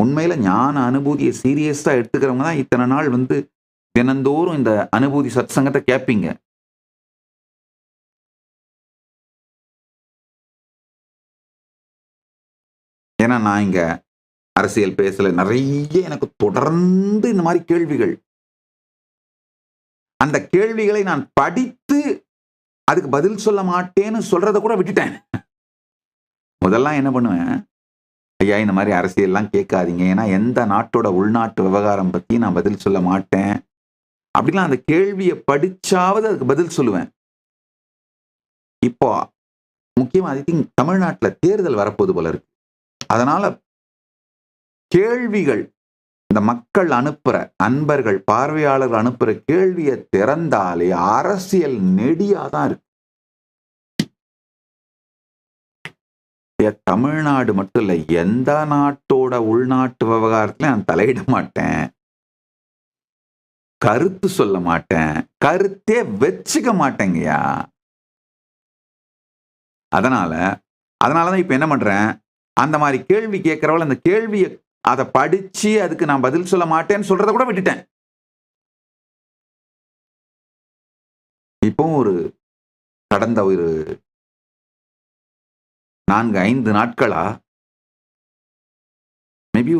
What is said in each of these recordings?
உண்மையில ஞான அனுபூதியை சீரியஸா எடுத்துக்கிறவங்க தான் இத்தனை நாள் தினந்தோறும் இந்த அனுபூதி சத் சங்கத்தை கேட்பீங்க. ஏன்னா நான் இங்க அரசியல் பேசல, நிறைய எனக்கு தொடர்ந்து இந்த மாதிரி கேள்விகள். அந்த கேள்விகளை நான் படித்து அதுக்கு பதில் சொல்ல மாட்டேன்னு சொல்றத கூட விட்டுட்டேன். முதல்ல என்ன பண்ணுவேன், ஐயா இந்த மாதிரி அரசியல்லாம் கேட்காதீங்க, ஏன்னா எந்த நாட்டோட உள்நாட்டு விவகாரம் பத்தி நான் பதில் சொல்ல மாட்டேன் அப்படிலாம் அந்த கேள்வியை படிச்சாவது அதுக்கு பதில் சொல்லுவேன். இப்போ முக்கியமா ஐ திங்க் தமிழ்நாட்டில் தேர்தல் வரப்போது போல இருக்கு. அதனால கேள்விகள், இந்த மக்கள் அனுப்புற அன்பர்கள் பார்வையாளர்கள் அனுப்புற கேள்வியை திறந்தாலே அரசியல் நெடியாதான் இருக்கு. தமிழ்நாடு மட்டும் இல்ல, எந்த நாட்டோட உள்நாட்டு விவகாரத்துல நான் தலையிட மாட்டேன், கருத்து சொல்ல மாட்டேன், கருத்தே வச்சுக்க மாட்டேங்கய்யா. அதனாலதான் இப்ப என்ன பண்றேன், அந்த மாதிரி கேள்வி கேட்கிறவள் அந்த கேள்வியை அதை படிச்சு அதுக்கு நான் பதில் சொல்ல மாட்டேன்னு சொல்றத கூட விட்டுட்டேன். இப்போ கடந்த 4-5 நாட்களா மேபி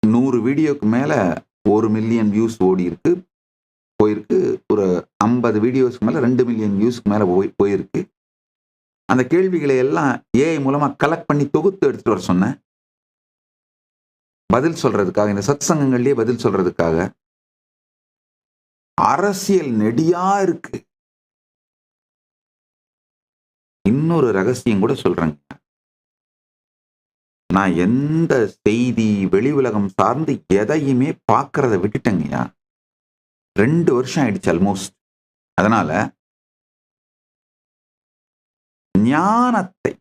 100 வீடியோக்கு மேல 1 மில்லியன் வியூஸ் ஓடி இருக்கு, போயிருக்கு. 50 வீடியோஸ்க்கு மேல 2 மில்லியன் வியூஸ்க்கு மேல போயிருக்கு. அந்த கேள்விகளை எல்லாம் ஏஐ மூலமா கலெக்ட் பண்ணி தொகுத்து எடுத்துட்டு வர சொன்னேன், பதில் சொல்றதுக்காக, இந்த சத் சங்கங்கள்லயே பதில் சொல்றதுக்காக. அரசியல் நெடியா இருக்கு. இன்னொரு ரகசியம் கூட சொல்றேங்க, நான் எந்த செய்தி வெளி உலகம் சார்ந்து எதையுமே பார்க்கறத விட்டுட்டேங்கய்யா. 2 வருஷம் ஆயிடுச்சு ஆல்மோஸ்ட். அதனால ஞானத்தை,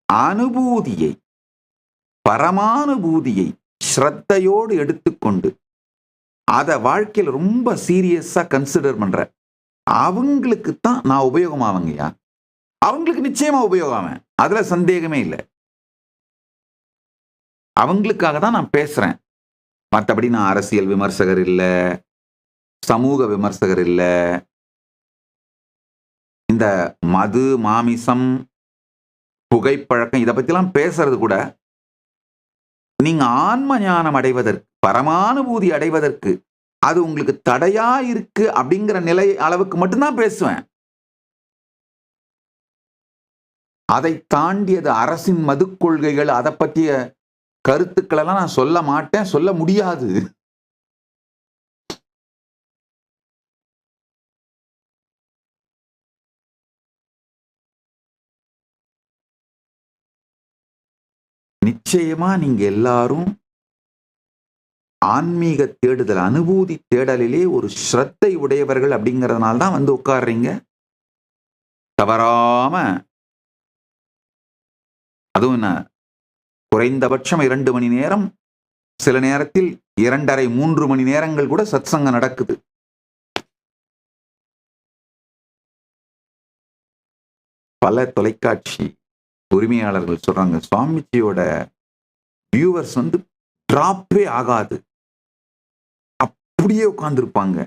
அனுபூதியை, பரமானுபூதியை ஸ்ரத்தையோடு எடுத்துக்கொண்டு அதை வாழ்க்கையில் ரொம்ப சீரியஸா கன்சிடர் பண்ற அவங்களுக்கு தான் நான் உபயோகமாவங்கய்யா. அவங்களுக்கு நிச்சயமா உபயோகம், அதுல சந்தேகமே இல்லை. அவங்களுக்காக தான் நான் பேசுறேன். மற்றபடி நான் அரசியல் விமர்சகர் இல்லை, சமூக விமர்சகர் இல்லை. இந்த மது, மாமிசம், புகைப்பழக்கம் இதை பத்திலாம் பேசுறது கூட நீங்க ஆன்ம ஞானம் அடைவதற்கு, பரமானுபூதி அடைவதற்கு அது உங்களுக்கு தடையா இருக்கு அப்படிங்கிற நிலை அளவுக்கு மட்டும்தான் பேசுவேன். அதை தாண்டியது அரசின் மது கொள்கைகள், அதை பற்றிய கருத்துக்கள் எல்லாம் நான் சொல்ல மாட்டேன், சொல்ல முடியாது. நிச்சயமா நீங்க எல்லாரும் ஆன்மீக தேடுதல், அனுபூதி தேடலிலே ஒரு ஸ்ரத்தை உடையவர்கள் அப்படிங்கிறதுனால தான் உட்கார்றீங்க. தவறாம, அதுவும் என்ன, குறைந்தபட்சம் 2 மணி நேரம், சில நேரத்தில் 2.5-3 மணி நேரங்கள் கூட சத்சங்கம் நடக்குது. பல தொலைக்காட்சி உரிமையாளர்கள் சொல்றாங்க, சுவாமிஜியோட வியூவர்ஸ் டிராப்பே ஆகாது, அப்படியே உட்கார்ந்துருப்பாங்க.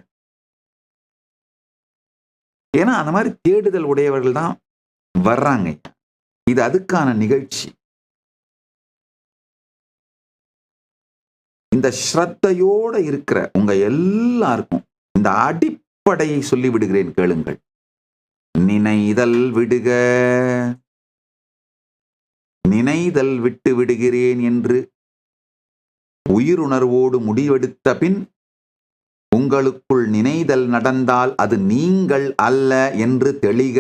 ஏன்னா அந்த மாதிரி தேடுதல் உடையவர்கள் தான் வர்றாங்க. இது அதுக்கான நிகழ்ச்சி. இந்த ஸ்ரத்தையோட இருக்கிற உங்க எல்லாருக்கும் இந்த அடிப்படையை சொல்லி விடுகிறேன், கேளுங்கள். நினைதல் விடுக, நினைதல் விட்டு விடுகிறேன் என்று உயிருணர்வோடு முடிவெடுத்த பின் உங்களுக்குள் நினைதல் நடந்தால் அது நீங்கள் அல்ல என்று தெளிக.